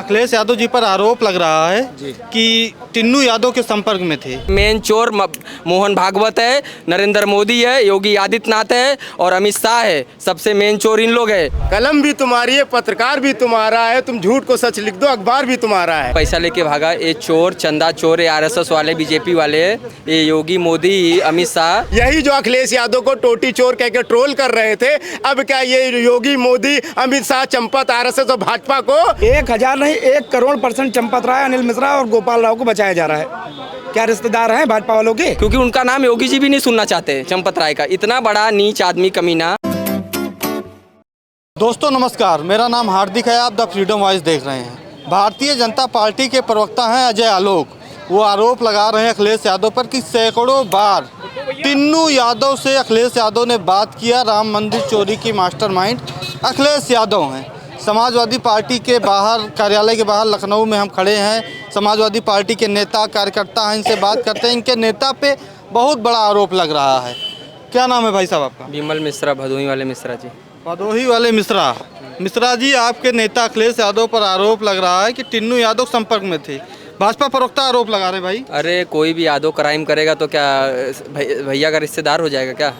अखिलेश यादव जी पर आरोप लग रहा है कि टिन्नू यादव के संपर्क में थे। मेन चोर मोहन भागवत है, नरेंद्र मोदी है, योगी आदित्यनाथ है और अमित शाह है। सबसे मेन चोर इन लोग है। कलम भी तुम्हारी है, पत्रकार भी तुम्हारा है, तुम झूठ को सच लिख दो, अखबार भी तुम्हारा है। पैसा लेके भागा ये चोर, चंदा चोर है, आरएसएस वाले, बीजेपी वाले, ये योगी, मोदी, अमित शाह। यही जो अखिलेश यादव को टोटी चोर कह के ट्रोल कर रहे थे, अब क्या ये योगी, मोदी, अमित शाह, चंपत, आरएसएस और भाजपा को 1000 नहीं 1 करोड़% चंपत राय, अनिल मिश्रा और गोपाल राव को बचाया जा रहा है। क्या रिश्तेदार हैं भाजपा वालों के? क्योंकि उनका नाम योगी जी भी नहीं सुनना चाहते चंपत राय का। इतना बड़ा नीच आदमी, कमीना। दोस्तों नमस्कार, मेरा नाम हार्दिक है, आप द फ्रीडम वॉइस देख रहे हैं। भारतीय जनता पार्टी के प्रवक्ता हैं अजय आलोक। वो आरोप लगा रहे हैं अखिलेश यादव पर कि सैकड़ों बार टिन्नू यादव से अखिलेश यादव ने बात किया। राम मंदिर चोरी की मास्टरमाइंड अखिलेश यादव हैं। समाजवादी पार्टी के बाहर, कार्यालय के बाहर लखनऊ में हम खड़े हैं। समाजवादी पार्टी के नेता कार्यकर्ता हैं, इनसे बात करते हैं। इनके नेता पे बहुत बड़ा आरोप लग रहा है। क्या नाम है भाई साहब आपका? विमल मिश्रा, भदोही वाले मिश्रा जी। भदोही वाले मिश्रा। मिश्रा जी, आपके नेता अखिलेश यादव पर आरोप लग रहा है कि टिन्नू यादव संपर्क में थे। भाजपा प्रवक्ता आरोप लगा रहे भाई। अरे कोई भी यादव क्राइम करेगा तो क्या भैया का रिश्तेदार हो जाएगा क्या?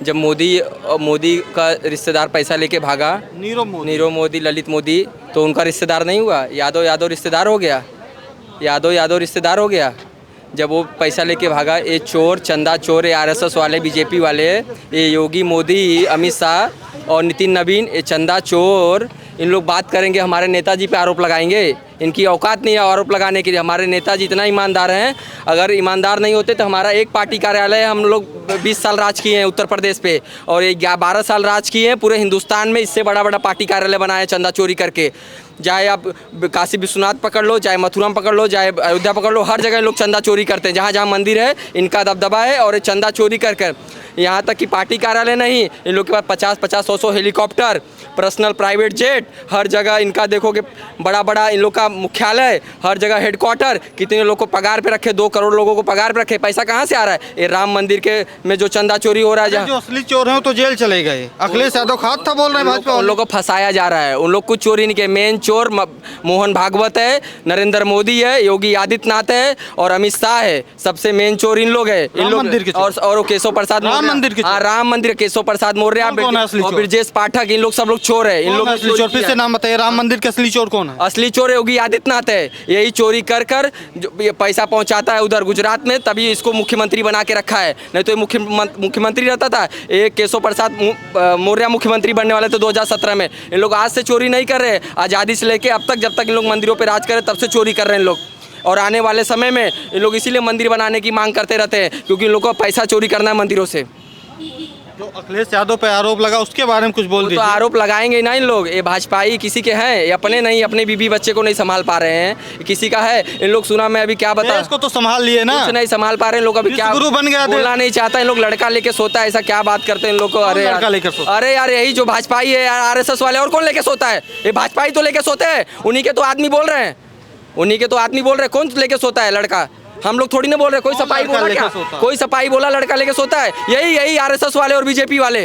जब मोदी का रिश्तेदार पैसा लेके भागा, नीरव मोदी, ललित मोदी, तो उनका रिश्तेदार नहीं हुआ? यादव रिश्तेदार हो गया। यादव रिश्तेदार हो गया जब वो पैसा लेके भागा। ये चोर, चंदा चोर है, आरएसएस वाले, बीजेपी वाले, ये योगी, मोदी, अमित शाह और नितिन नवीन, ये चंदा चोर। इन लोग बात करेंगे, हमारे नेताजी पे आरोप लगाएंगे। इनकी औकात नहीं है आरोप लगाने के लिए। हमारे नेताजी इतना ईमानदार हैं, अगर ईमानदार नहीं होते तो हमारा एक पार्टी कार्यालय, हम लोग 20 साल राज किए हैं उत्तर प्रदेश पे और 12 साल राज किए हैं पूरे हिंदुस्तान में। इससे बड़ा पार्टी कार्यालय बनाया चंदा चोरी करके। चाहे आप काशी विश्वनाथ पकड़ लो, चाहे मथुरा पकड़ लो, चाहे अयोध्या पकड़ लो, हर जगह लोग चंदा चोरी करते हैं। जहाँ जहाँ मंदिर है इनका दबदबा है और ये चंदा चोरी कर यहाँ तक कि पार्टी कार्यालय नहीं, इन लोग के पास 50-50, 100-100 हेलीकॉप्टर, पर्सनल प्राइवेट जेट, हर जगह इनका देखोगे बड़ा इन लोग का मुख्यालय, हर जगह हेडक्वार्टर। कितने लोग को पगार पे रखे, 2 करोड़ लोगों को पगार पे रखे। पैसा कहाँ से आ रहा है? ये राम मंदिर के में जो चंदा चोरी हो रहा है, जो असली चोर हैं तो जेल चले गए। अखिलेश यादव खाद था बोल रहे हैं भाजपा। उन लोग को फंसाया जा रहा है। उन लोग कुछ चोरी नहीं किए। मेन चोर मोहन भागवत है, नरेंद्र मोदी है, योगी आदित्यनाथ है और अमित शाह है। सबसे मेन चोर इन लोग है। इन लोग और केशव प्रसाद, राम मंदिर, केशव प्रसाद मौर्य और ब्रजेश पाठक, इन लोग सब लोग चोर है। इन लोग असली चोर, फिर से नाम बताइए। राम मंदिर के असली चोर कौन है? असली चोर योगी आदित्यनाथ है। यही चोरी कर पैसा पहुंचाता है उधर गुजरात में, तभी इसको मुख्यमंत्री बना के रखा है। नहीं तो मुख्यमंत्री रहता था। एक केशव प्रसाद मौर्य मुख्यमंत्री बनने वाले थे 2017 में। इन लोग आज से चोरी नहीं कर रहे। आज़ादी से लेके अब तक, जब तक इन लोग मंदिरों पर राज करें तब से चोरी कर रहे हैं इन लोग। और आने वाले समय में इन लोग इसीलिए मंदिर बनाने की मांग करते रहते हैं, क्योंकि इन लोग को पैसा चोरी करना है मंदिरों से। जो अखिलेश यादव पे आरोप लगा उसके बारे में कुछ बोल दीजिए। तो आरोप लगाएंगे ना इन लोग। ये भाजपाई किसी के हैं? ये अपने नहीं, अपने बीबी बच्चे को नहीं संभाल पा रहे हैं। किसी का है? इन लोग सुना मैं अभी क्या बता, इसको तो संभाल लिए ना, कुछ नहीं संभाल पा रहे हैं लोग। अभी क्या गुरु बन गया, बोलना नहीं चाहता। इन लोग लड़का लेके सोता है, ऐसा क्या बात करते हैं इन लोग को? अरे यार यही जो भाजपाई है यार, आरएसएस वाले, और कौन लेके सोता है? ये भाजपाई तो लेके सोते हैं। उन्हीं के तो आदमी बोल रहे हैं, कौन लेके सोता है? लड़का। हम लोग थोड़ी ना बोल रहे। कोई सफाई बोला क्या? कोई सफाई बोला लड़का लेके सोता है? यही आरएसएस वाले और बीजेपी वाले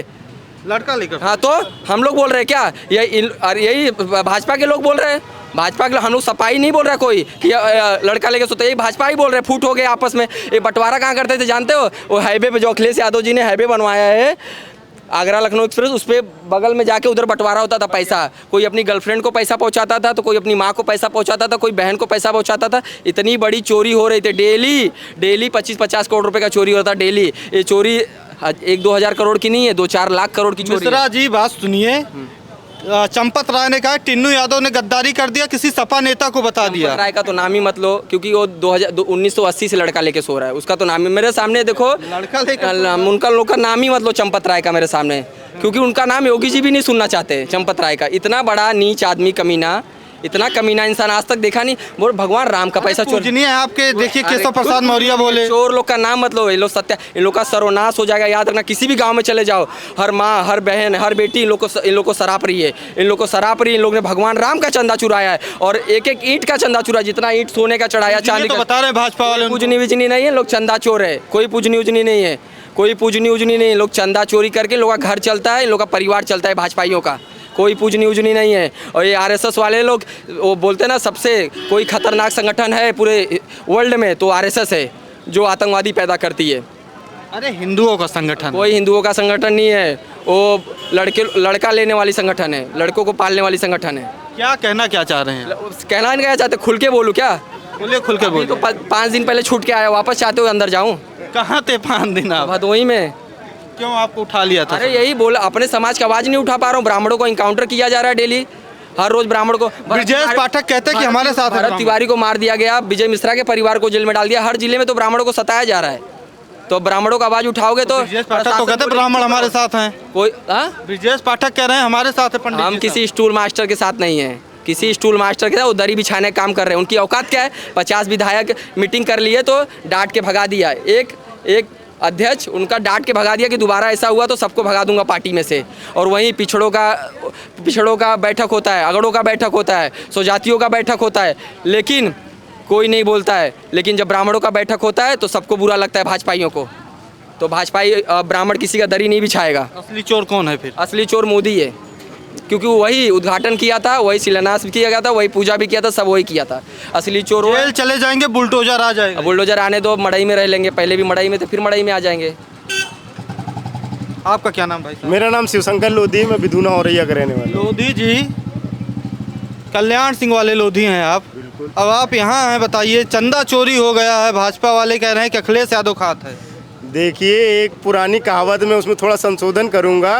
लड़का लेकर। हाँ, तो हम लोग बोल रहे हैं क्या? यही भाजपा के लोग बोल रहे हैं। भाजपा के हम लोग सफाई नहीं बोल रहे कोई कि लड़का लेके सोते। यही भाजपा ही बोल रहे हैं। फूट हो गए आपस में। ये बंटवारा कहाँ करते थे जानते हो? वो हाईवे पे जो अखिलेश यादव जी ने हाईवे बनवाया है, आगरा लखनऊ एक्सप्रेस, उस पर बगल में जाके उधर बंटवारा होता था पैसा। कोई अपनी गर्लफ्रेंड को पैसा पहुंचाता था, तो कोई अपनी माँ को पैसा पहुंचाता था, कोई बहन को पैसा पहुंचाता था। इतनी बड़ी चोरी हो रही थी। डेली 25-50 करोड़ रुपए का चोरी होता था डेली। ये चोरी 1-2 हज़ार करोड़ की नहीं है, 2-4 लाख करोड़ की चोरी। मिश्रा जी बात सुनिए। चंपत राय ने कहा टिन्नू यादव ने गद्दारी कर दिया, किसी सपा नेता को बता दिया। राय का तो नाम ही मत लो, क्योंकि वो 1980 से लड़का लेके सो रहा है। उसका तो नाम ही मेरे सामने देखो, लड़का लेकर उनका लोग का नाम ही मत लो चंपत राय का मेरे सामने, क्योंकि उनका नाम योगी जी भी नहीं सुनना चाहते चंपत राय का। इतना बड़ा नीच आदमी, कमीना, इतना कमीना इंसान आज तक देखा नहीं। बोल भगवान राम का पैसा चोरी नहीं है आपके। देखिए केशव प्रसाद मौर्य बोले। चोर लोग का नाम मत लो। ये लोग इन लोग का सर्वनाश हो जाएगा। याद रखना, किसी भी गांव में चले जाओ, हर माँ, हर बहन, हर बेटी इन लोग को सराप रही है। इन लोग ने भगवान राम का चंदा चुराया है और एक ईंट का चंदा चुरा। जितना ईंट सोने का चढ़ाया, चांदी का। बता रहे भाजपा वाले पूजनी विजनी नहीं है, लोग चंदा चोर है। कोई पूजनी उजनी नहीं है, कोई पूजनी उजनी नहीं। लोग चंदा चोरी करके लोग का घर चलता है, इन लोग का परिवार चलता है भाजपाइयों का। कोई पूजनी उजनी नहीं है। और ये आरएसएस वाले लोग वो बोलते हैं ना, सबसे कोई खतरनाक संगठन है पूरे वर्ल्ड में तो आरएसएस है, जो आतंकवादी पैदा करती है। अरे हिंदुओं का संगठन, कोई हिंदुओं का संगठन नहीं है, वो लड़का लेने वाली संगठन है, लड़कों को पालने वाली संगठन है। क्या कहना क्या चाह रहे हैं? कहना नहीं क्या चाहते, खुल के बोलूँ क्या? बोले, खुल के अभी बोलो। तो 5 दिन पहले छूट के आया, वापस चाहते हो अंदर जाऊँ? कहाँ थे 5 दिन आप? भदोही में। क्यों आपको उठा लिया था? अरे यही बोला, अपने समाज की आवाज़ नहीं उठा पा रहा हूँ। ब्राह्मणों को इनकाउंटर किया जा रहा है डेली, हर रोज ब्राह्मण को। ब्रजेश पाठक कहते हैं कि हमारे साथ है भरत तिवारी को मार दिया गया, विजय मिश्रा के परिवार को जेल में डाल दिया। हर जिले में तो ब्राह्मणों को सताया जा रहा है, तो ब्राह्मणों का आवाज उठाओगे तो ब्रजेश पाठक तो कहते हैं ब्राह्मण हमारे साथ हैं। कोई ब्रजेश पाठक कह रहे हैं हमारे साथ है पंडित हम जी किसी स्टूल मास्टर के साथ नहीं है, किसी स्टूल मास्टर के साथ वो दरी बिछाने का काम कर रहे हैं। उनकी औकात क्या है? 50 विधायक मीटिंग कर लिए तो डांट के भगा दिया। एक अध्यक्ष उनका डांट के भगा दिया कि दोबारा ऐसा हुआ तो सबको भगा दूंगा पार्टी में से। और वहीं पिछड़ों का बैठक होता है, अगड़ों का बैठक होता है, स्वजातियों का बैठक होता है, लेकिन कोई नहीं बोलता है। लेकिन जब ब्राह्मणों का बैठक होता है तो सबको बुरा लगता है, भाजपाइयों को। तो भाजपाई ब्राह्मण किसी का दरी नहीं बिछाएगा। असली चोर कौन है फिर? असली चोर मोदी है, क्योंकि वही उद्घाटन किया था, वही शिलान्यास भी किया गया था, वही पूजा भी किया था, सब वही किया था। असली चोर वो है। जेल चले जाएंगे, बुलडोजर आ जाएगा। अब बुलडोजर आने दो, मड़ई में रह लेंगे। पहले भी मड़ई में थे, फिर मड़ई में आ जाएंगे। आपका क्या नाम भाई साहब? मेरा नाम शिवशंकर लोधी, मैं बिधुना औरैया का रहने वाला हूँ। लोधी जी, कल्याण सिंह वाले लोधी हैं आप। अब आप यहाँ हैं, बताइए, चंदा चोरी हो गया है, भाजपा वाले कह रहे हैं कि अखिलेश यादव खात है। देखिए, एक पुरानी कहावत में उसमें थोड़ा संशोधन करूंगा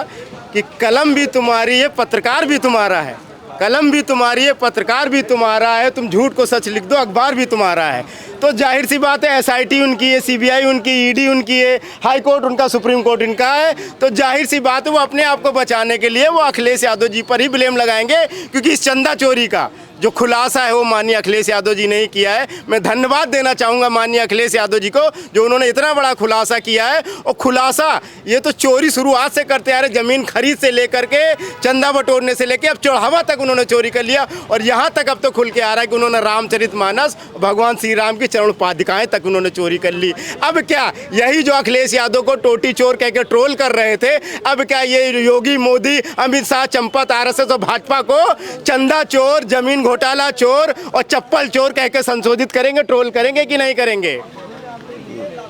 कि कलम भी तुम्हारी है, पत्रकार भी तुम्हारा है। कलम भी तुम्हारी है, पत्रकार भी तुम्हारा है, तुम झूठ को सच लिख दो, अखबार भी तुम्हारा है। तो जाहिर सी बात है, एसआईटी उनकी है, सीबीआई उनकी, ईडी उनकी है, हाई कोर्ट उनका, सुप्रीम कोर्ट इनका है। तो जाहिर सी बात है, वो अपने आप को बचाने के लिए वो अखिलेश यादव जी पर ही ब्लेम लगाएंगे, क्योंकि इस चंदा चोरी का जो खुलासा है वो माननीय अखिलेश यादव जी ने ही किया है। मैं धन्यवाद देना चाहूँगा माननीय अखिलेश यादव जी को, जो उन्होंने इतना बड़ा खुलासा किया है। और खुलासा ये तो चोरी शुरुआत से करते आ रहे, ज़मीन खरीद से लेकर के चंदा बटोरने से लेकर अब चढ़ावा तक उन्होंने चोरी कर लिया। और यहाँ तक अब तो खुल के आ रहा है कि उन्होंने रामचरितमानस, भगवान श्री राम की चरण पादिकाएँ तक उन्होंने चोरी कर ली। अब क्या यही जो अखिलेश यादव को टोटी चोर कह के ट्रोल कर रहे थे, अब क्या ये योगी, मोदी, अमित शाह, चंपत, आरएसएस और भाजपा को चंदा चोर, जमीन घोटाला चोर और चप्पल चोर कह के संशोधित करेंगे, ट्रोल करेंगे कि नहीं करेंगे?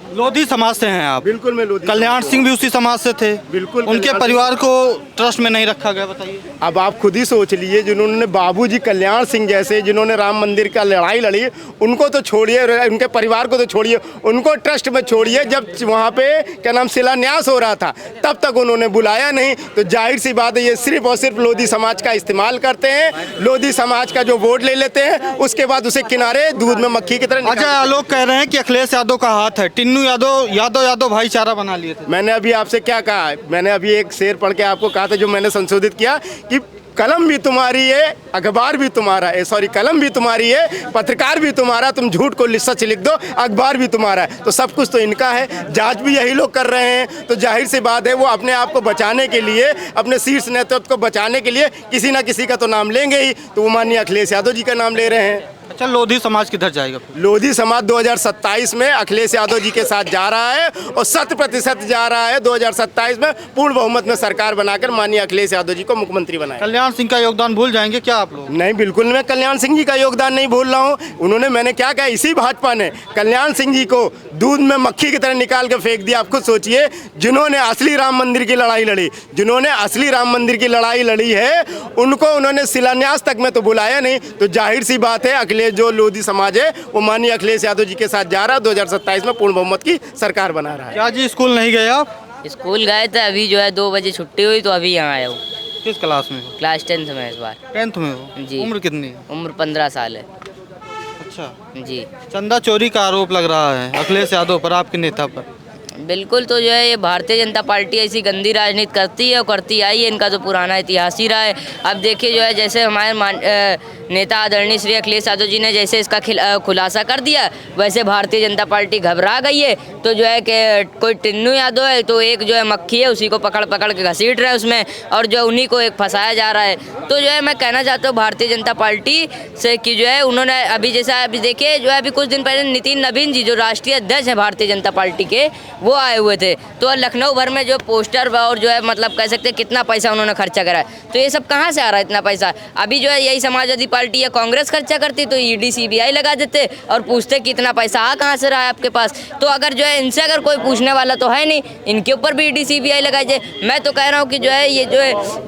लोधी समाज से हैं आप? बिल्कुल, मैं लोधी। कल्याण सिंह भी उसी समाज से थे। बिल्कुल। उनके कल्याण परिवार को ट्रस्ट में नहीं रखा गया, बताइए। अब आप खुद ही सोच लीजिए, जिन्होंने बाबूजी कल्याण सिंह जैसे, जिन्होंने राम मंदिर का लड़ाई लड़ी, उनको तो छोड़िए, उनके परिवार को तो छोड़िए, उनको ट्रस्ट में छोड़िए। जब वहाँ पे क्या नाम शिलान्यास हो रहा था तब तक उन्होंने बुलाया नहीं। तो जाहिर सी बात है, ये सिर्फ और सिर्फ लोधी समाज का इस्तेमाल करते हैं, लोधी समाज का जो वोट ले लेते हैं, उसके बाद उसे किनारे दूध में मक्खी की तरह अजय आलोक कह रहे हैं कि अखिलेश यादव का हाथ है, टिन्नू यादव भाईचारा बना लिए थे। मैंने अभी आपसे क्या कहा? मैंने अभी एक शेर पढ़ के आपको कहा था, जो मैंने संशोधित किया कि कलम भी तुम्हारी है, अखबार भी तुम्हारा है। सॉरी, कलम भी तुम्हारी है, पत्रकार भी तुम्हारा, तुम झूठ को सच लिख दो, अखबार भी तुम्हारा है। तो सब कुछ तो इनका है, जांच भी यही लोग कर रहे हैं। तो जाहिर सी बात है, वो अपने आप को बचाने के लिए, अपने शीर्ष नेतृत्व को बचाने के लिए किसी ना किसी का तो नाम लेंगे ही। तो वो माननीय अखिलेश यादव जी का नाम ले रहे हैं। अच्छा, लोधी समाज किधर जाएगा फिर? लोधी समाज 2027 में अखिलेश यादव जी के साथ जा रहा है और 100% जा रहा है। 2027 में पूर्ण बहुमत में सरकार बनाकर माननीय अखिलेश यादव जी को मुख्यमंत्री बनाए। कल्याण सिंह का योगदान भूल जाएंगे क्या आप लोग? नहीं, बिल्कुल मैं कल्याण सिंह जी का योगदान नहीं भूल रहा हूँ। उन्होंने, मैंने क्या कहा, इसी भाजपा ने कल्याण सिंह जी को दूध में मक्खी की तरह निकाल के फेंक दिया। आप खुद सोचिए, जिन्होंने असली राम मंदिर की लड़ाई लड़ी, जिन्होंने असली राम मंदिर की लड़ाई लड़ी है, उनको उन्होंने शिलान्यास तक में तो बुलाया नहीं। तो जाहिर सी बात है, अखिलेश जो लोधी समाज है वो माननीय अखिलेश यादव जी के साथ जा रहा है। 2027 में पूर्ण बहुमत की सरकार बना रहा है। क्या जी, स्कूल नहीं गए आप? स्कूल गए थे, अभी जो है 2 बजे छुट्टी हुई तो अभी यहाँ आया हूँ। किस क्लास में हो? क्लास 10th में इस बार। 10th में हो? जी। उम्र कितनी है? उम्र 15 साल है। अच्छा, जी चंदा चोरी का आरोप लग रहा है अखिलेश यादव पर, आपके नेता पर। बिल्कुल। तो जो है ये भारतीय जनता पार्टी ऐसी गंदी राजनीति करती है और करती आई है, इनका तो पुराना इतिहास ही रहा है। अब देखिए जो है, जैसे हमारे नेता आदरणीय श्री अखिलेश यादव जी ने जैसे इसका खुलासा कर दिया, वैसे भारतीय जनता पार्टी घबरा गई है। तो जो है कि कोई टिन्नू यादव है तो एक जो है मक्खी है, उसी को पकड़ पकड़ के घसीट रहे हैं उसमें, और जो उन्हीं को एक फंसाया जा रहा है। तो जो है मैं कहना चाहता हूँ भारतीय जनता पार्टी से कि जो है उन्होंने अभी, जैसा अभी देखिए जो है, अभी कुछ दिन पहले नितिन नवीन जी जो राष्ट्रीय अध्यक्ष हैं भारतीय जनता पार्टी के, वो आए हुए थे। तो लखनऊ भर में जो पोस्टर और जो है मतलब कह सकते हैं कितना पैसा उन्होंने खर्चा करा है। तो ये सब कहाँ से आ रहा है इतना पैसा? अभी जो है यही समाजवादी पार्टी या कांग्रेस खर्चा करती तो ईडी सीबीआई लगा देते और पूछते कि इतना पैसा कहाँ से रहा है आपके पास। तो अगर जो है इनसे अगर कोई पूछने वाला तो है नहीं, इनके ऊपर भी ईडी सीबीआई लगाई जाए। मैं तो कह रहा हूँ कि जो है ये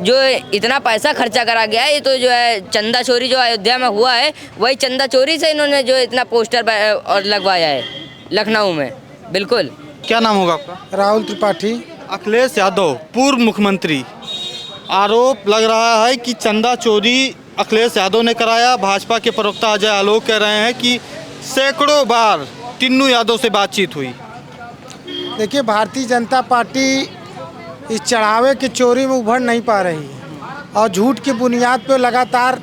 जो इतना पैसा खर्चा करा गया है, ये तो जो है चंदा चोरी जो अयोध्या में हुआ है, वही चंदा चोरी से इन्होंने जो इतना पोस्टर और लगवाया है लखनऊ में। बिल्कुल। क्या नाम होगा आपका? राहुल त्रिपाठी। अखिलेश यादव पूर्व मुख्यमंत्री, आरोप लग रहा है कि चंदा चोरी अखिलेश यादव ने कराया। भाजपा के प्रवक्ता अजय आलोक कह रहे हैं कि सैकड़ों बार टिन्नू यादव से बातचीत हुई। देखिए, भारतीय जनता पार्टी इस चढ़ावे की चोरी में उभर नहीं पा रही है और झूठ की बुनियाद पर लगातार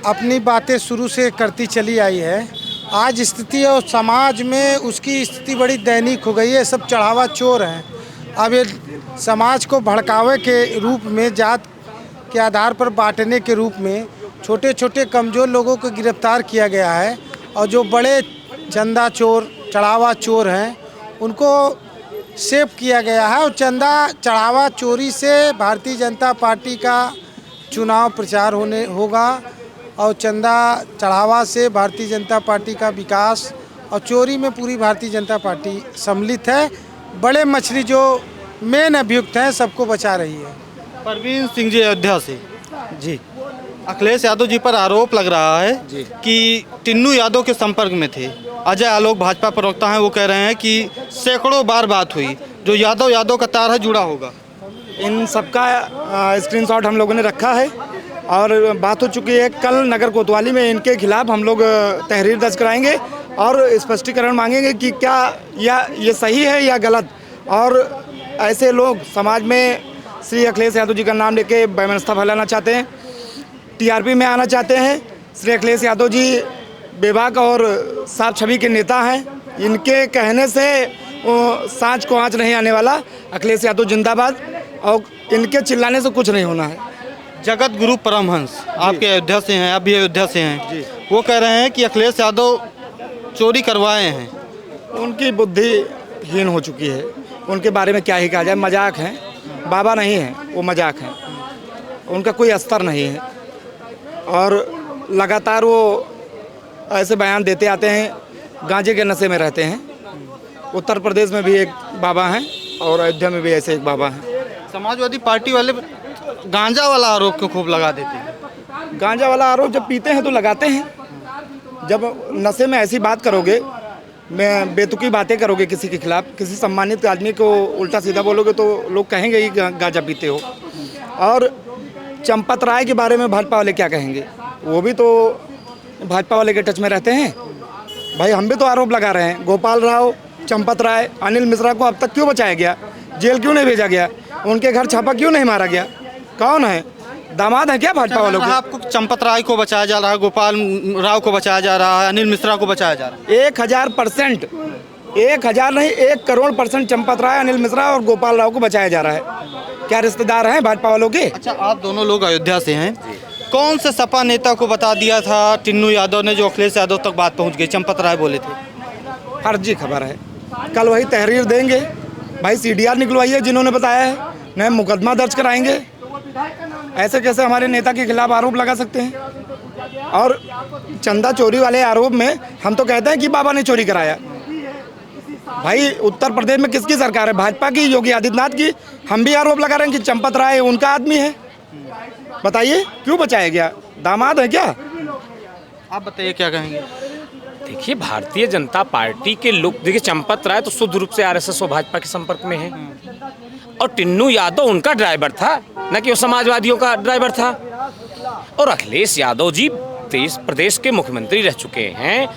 अपनी बातें शुरू से करती चली आई है। आज स्थिति और समाज में उसकी स्थिति बड़ी दैनिक हो गई है। सब चढ़ावा चोर हैं। अब ये समाज को भड़कावे के रूप में, जात के आधार पर बांटने के रूप में छोटे छोटे कमज़ोर लोगों को गिरफ्तार किया गया है और जो बड़े चंदा चोर, चढ़ावा चोर हैं उनको सेव किया गया है। और चंदा चढ़ावा चोरी से भारतीय जनता पार्टी का चुनाव प्रचार होगा और चंदा चढ़ावा से भारतीय जनता पार्टी का विकास और चोरी में पूरी भारतीय जनता पार्टी सम्मिलित है। बड़े मछली जो मेन अभियुक्त हैं सबको बचा रही है। परवीन सिंह जी अयोध्या से जी, अखिलेश यादव जी पर आरोप लग रहा है जी कि टिन्नू यादव के संपर्क में थे। अजय आलोक भाजपा प्रवक्ता हैं, वो कह रहे हैं कि सैकड़ों बार बात हुई, जो यादव का तार है जुड़ा होगा। इन सबका स्क्रीनशॉट हम लोगों ने रखा है और बात हो चुकी है। कल नगर कोतवाली में इनके खिलाफ हम लोग तहरीर दर्ज कराएंगे और स्पष्टीकरण मांगेंगे कि क्या ये सही है या गलत। और ऐसे लोग समाज में श्री अखिलेश यादव जी का नाम लेके वैमनस्यता फैलाना चाहते हैं, टीआरपी में आना चाहते हैं। श्री अखिलेश यादव जी बेबाक और साफ छवि के नेता हैं। इनके कहने से सांच को आँच नहीं आने वाला। अखिलेश यादव जिंदाबाद और इनके चिल्लाने से कुछ नहीं होना है। जगत गुरु परमहंस आपके अयोध्या से हैं, आप भी अयोध्या से हैं जी, वो कह रहे हैं कि अखिलेश यादव चोरी करवाए हैं। उनकी बुद्धिहीन हो चुकी है। उनके बारे में क्या ही कहा जाए, मजाक हैं। बाबा नहीं हैं, वो मजाक हैं। उनका कोई अस्तर नहीं है और लगातार वो ऐसे बयान देते आते हैं। गांजे के नशे में रहते हैं। उत्तर प्रदेश में भी एक बाबा हैं और अयोध्या में भी ऐसे एक बाबा हैं। समाजवादी पार्टी वाले गांजा वाला आरोप क्यों खूब लगा देते हैं? गांजा वाला आरोप जब पीते हैं तो लगाते हैं। जब नशे में ऐसी बात करोगे, मैं बेतुकी बातें करोगे किसी के खिलाफ, किसी सम्मानित आदमी को उल्टा सीधा बोलोगे तो लोग कहेंगे ही गांजा पीते हो। और चंपत राय के बारे में भाजपा वाले क्या कहेंगे? वो भी तो भाजपा वाले के टच में रहते हैं। भाई हम भी तो आरोप लगा रहे हैं। गोपाल राव, चंपत राय, अनिल मिश्रा को अब तक क्यों बचाया गया? जेल क्यों नहीं भेजा गया? उनके घर छापा क्यों नहीं मारा गया? कौन है? दामाद है क्या भाजपा वालों के? आपको चंपत राय को बचाया जा रहा है, गोपाल राव को बचाया जा रहा है, अनिल मिश्रा को बचाया जा रहा है। 1000%, 1000 नहीं 1 करोड़% चंपत राय, अनिल मिश्रा और गोपाल राव को बचाया जा रहा है। क्या रिश्तेदार हैं भाजपा वालों के? अच्छा, आप दोनों लोग अयोध्या से हैं। कौन से सपा नेता को बता दिया था टिन्नू यादव ने जो अखिलेश यादव तक बात पहुंच गई? चंपत राय बोले थे। फर्जी खबर है। कल वही तहरीर देंगे। भाई CDR निकलवाइए जिन्होंने बताया है, नए मुकदमा दर्ज कराएंगे। ऐसे कैसे हमारे नेता के खिलाफ आरोप लगा सकते हैं? और चंदा चोरी वाले आरोप में हम तो कहते हैं कि बाबा ने चोरी कराया। भाई उत्तर प्रदेश में किसकी सरकार है? भाजपा की, योगी आदित्यनाथ की। हम भी आरोप लगा रहे हैं कि चंपत राय उनका आदमी है। बताइए क्यों बचाया गया? दामाद है क्या? आप बताइए क्या कहेंगे? देखिए, भारतीय जनता पार्टी के लोग, देखिए चंपत राय तो शुद्ध रूप से RSS और भाजपा के संपर्क में है और टिन्नू यादव उनका ड्राइवर था, न कि वो समाजवादियों का ड्राइवर था। और अखिलेश यादव जी प्रदेश के मुख्यमंत्री रह चुके हैं।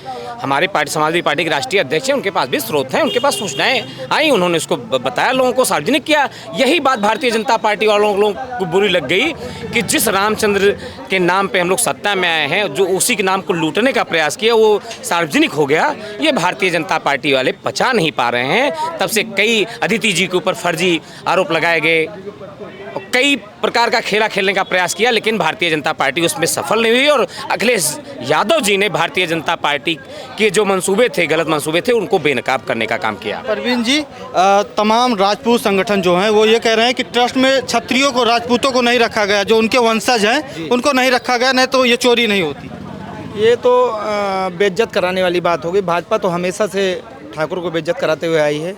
हमारे पार्टी, समाजवादी पार्टी के राष्ट्रीय अध्यक्ष हैं। उनके पास भी स्रोत हैं, उनके पास सूचनाएं आई, उन्होंने उसको बताया, लोगों को सार्वजनिक किया। यही बात भारतीय जनता पार्टी वालों को बुरी लग गई कि जिस रामचंद्र के नाम पे हम लोग सत्ता में आए हैं, जो उसी के नाम को लूटने का प्रयास किया, वो सार्वजनिक हो गया। ये भारतीय जनता पार्टी वाले पचा नहीं पा रहे हैं। तब से कई अदिति जी के ऊपर फर्जी आरोप लगाए गए। कई प्रकार का खेला खेलने का प्रयास किया, लेकिन भारतीय जनता पार्टी उसमें सफल नहीं हुई और अखिलेश यादव जी ने भारतीय जनता पार्टी के जो मंसूबे थे, गलत मंसूबे थे, उनको बेनकाब करने का काम किया। परवीन जी, तमाम राजपूत संगठन जो हैं वो ये कह रहे हैं कि ट्रस्ट में क्षत्रियों को, राजपूतों को नहीं रखा गया, जो उनके वंशज हैं उनको नहीं रखा गया, नहीं तो ये चोरी नहीं होती। ये तो बेइज्जत कराने वाली बात होगी। भाजपा तो हमेशा से ठाकुर को बेइज्जत कराते हुए आई है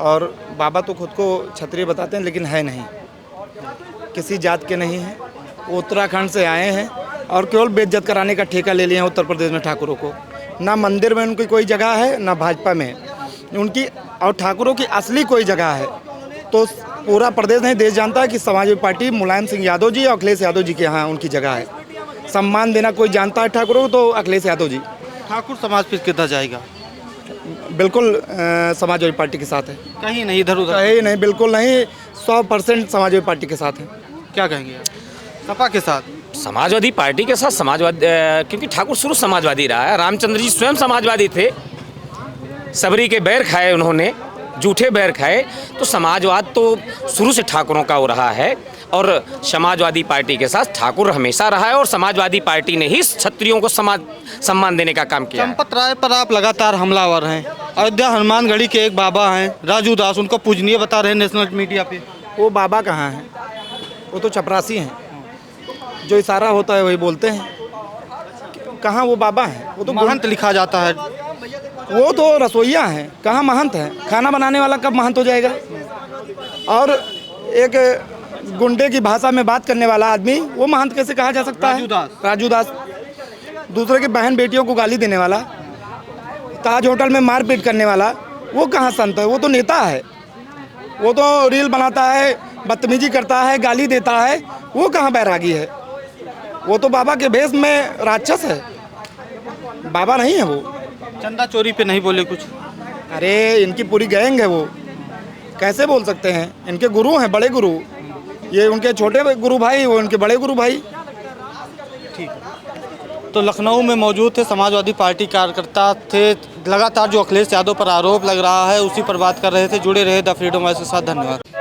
और बाबा तो खुद को क्षत्रिय बताते हैं, लेकिन है नहीं, किसी जात के नहीं हैं। वो उत्तराखंड से आए हैं और केवल बेइज्जत कराने का ठेका ले लिया है उत्तर प्रदेश में ठाकुरों को। ना मंदिर में उनकी कोई जगह है, ना भाजपा में उनकी, और ठाकुरों की असली कोई जगह है तो पूरा प्रदेश नहीं, देश जानता है कि समाजवादी पार्टी मुलायम सिंह यादव जी और अखिलेश यादव जी के यहाँ उनकी जगह है। सम्मान देना कोई जानता है ठाकुरों को तो अखिलेश यादव जी। ठाकुर समाज फिर कितना जाएगा? बिल्कुल समाजवादी पार्टी के साथ है, कहीं नहीं, इधर उधर कहीं नहीं, बिल्कुल नहीं, 100% समाजवादी पार्टी के साथ है। क्या कहेंगे आप? सपा के साथ? समाजवादी पार्टी के साथ समाजवादी, क्योंकि ठाकुर शुरू समाजवादी रहा है। रामचंद्र जी स्वयं समाजवादी थे, सबरी के बैर खाए उन्होंने, झूठे बैर खाए, तो समाजवाद तो शुरू से ठाकुरों का हो रहा है और समाजवादी पार्टी के साथ ठाकुर हमेशा रहा है और समाजवादी पार्टी ने ही क्षत्रियों को सम्मान देने का काम किया है। चंपत राय पर आप लगातार हमलावर हैं। अयोध्या हनुमानगढ़ी के एक बाबा हैं राजू दास, उनको पूजनीय बता रहे हैं नेशनल मीडिया पे। वो बाबा कहाँ हैं? वो तो चपरासी हैं, जो इशारा होता है वही बोलते हैं। कहाँ वो बाबा हैं? वो तो महंत लिखा जाता है। वो तो रसोइया हैं, कहाँ महंत हैं? खाना बनाने वाला कब महंत हो जाएगा? और एक गुंडे की भाषा में बात करने वाला आदमी वो महंत कैसे कहा जा सकता है? राजू दास। दूसरे की बहन बेटियों को गाली देने वाला, ताज होटल में मारपीट करने वाला, वो कहाँ संत है? वो तो नेता है, वो तो रील बनाता है, बदतमीजी करता है, गाली देता है, वो कहाँ बैरागी है? वो तो बाबा के भेष में राक्षस है, बाबा नहीं है वो। चंदा चोरी पे नहीं बोले कुछ? अरे इनकी पूरी गैंग है, वो कैसे बोल सकते हैं? इनके गुरु हैं, बड़े गुरु, ये उनके छोटे गुरु भाई, वो उनके बड़े गुरु भाई। ठीक। तो लखनऊ में मौजूद थे समाजवादी पार्टी कार्यकर्ता थे, लगातार जो अखिलेश यादव पर आरोप लग रहा है उसी पर बात कर रहे थे। जुड़े रहे द फ्रीडम वॉइस के साथ। धन्यवाद।